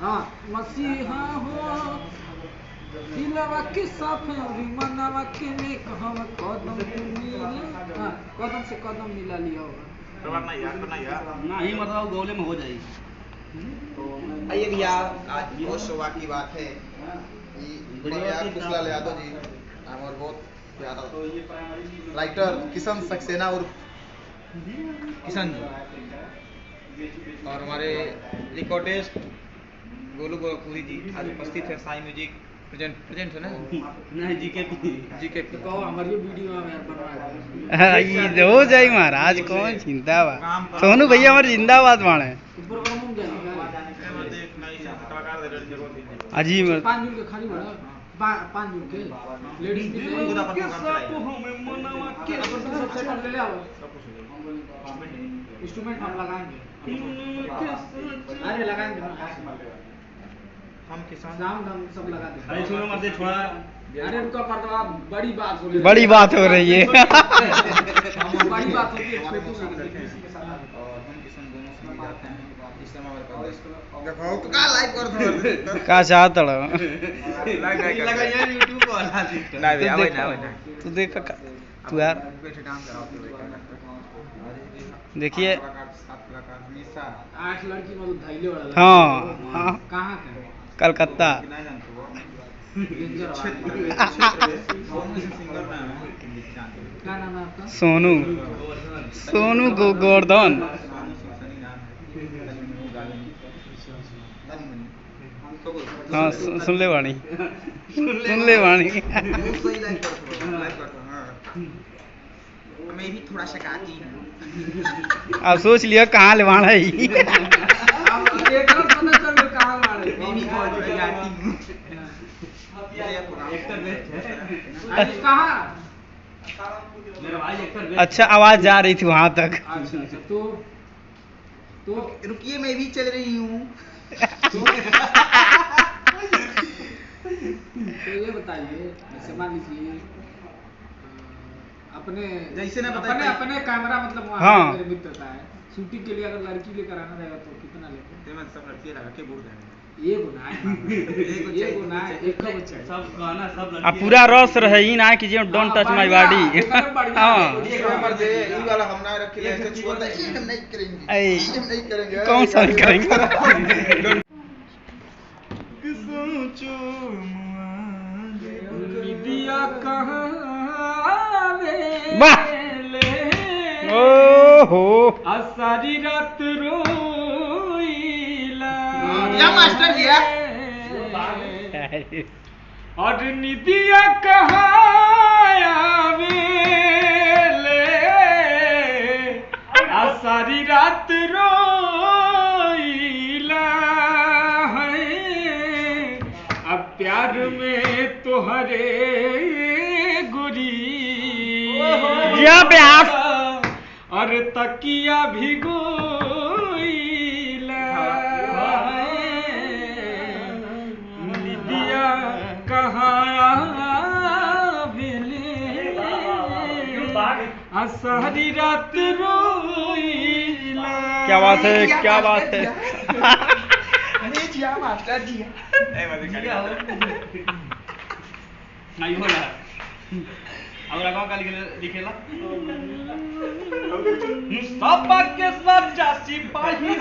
हाँ मसीहा हो दिलवा के साफ मनवा के में कहम कदम कदम से कदम मिला लिया होगा नहीं मतलब गोले में हो जाएगी। आइए भैया, आज बहुत सौभाग्य की बात है कि पुष्पलाल यादव जी हमारे बहुत प्यारा राइटर किशन सक्सेना और किशन जी और हमारे रिकॉर्डिस्ट गोलू गोरखपुरी जी आज उपस्थित है। साई म्यूजिक प्रेजेंट है ना? नहीं जीके तो कहो हमारी वीडियो में बनवा ये हो जाए महाराज कौन जिंदाबाद सोनू भैया हमारे जिंदाबाद बाण है अजीब 5 जून के खाली बड़ा 5 जून के लेडीज भी ले ले आओ इंस्ट्रूमेंट हम लगाएंगे अरे लगाएंगे हम किसान साउंड हम सब लगा देंगे। अरे सुनो मत छोड़ा अरे उनका पर्दा बड़ी बात हो रही है बड़ी बात हो रही है बड़ी बात होती है छोटू से और हम किसान दोनों से जाते हैं इसलिए हमारे पास देखो तो का लाइव कर दो का चाहत लगा यार YouTube वाला ना भी आवे ना तू देख तू यार बैठे काम कराओ देखिए 7 कलाकार हमेशा 8 लड़की मतलब धैले वाला हाँ कहां का कलकत्ता नहीं जानते वो डेंजर सिंगर ना है क्या नाम है आपका सोनू सोनू गोवर्धन हाँ सुन ले वाणी मैं भी थोड़ा शकाती हूँ। अब सोच लिया कहाँ ले वाण है अब देखो पता चल गया कहां मारे मैं भी बहुत शकाती हूँ। आज कहां मेरा भाई एक्टर अच्छा आवाज जा रही थी वहां तक अच्छा तो रुकिए मैं भी चल रही हूँ। तो ये बताइए जैसे मान लीजिए अपने जैसे ना अपने अपने कैमरा मतलब वहाँ हाँ। मेरे मित्र का है शूटिंग के लिए अगर लड़की लेकर आना रहेगा तो कितना लेते मैं सब लड़की लगा के बोल रहे हैं ये गुना है ये गुना है एक का बच्चा है सब गाना सब अब पूरा रस रहे ही ना कि डोंट टच माय बॉडी हाँ एक नंबर दे ई वाला हम ना रख ले ऐसे छोड़ता है हम नहीं करेंगे ऐ, हम नहीं करेंगे कौन सा नहीं करेंगे दिया कहाँ वाह ओहो सारी रात रोईला या मास्टर जी है और निदिया कहाँ आवेले आ सारी रात रोईला है अब प्यार में तोहरे गुरी जिया प्यास और तकिया भिगोईला निदिया कहाँ आवेले आ सारी रात रोईला क्या बात है क्या बात है अरे जी मास्टर जी ए नहीं हो रहा अब लगाओ का लिखेला सबा के सच्चा सिपाही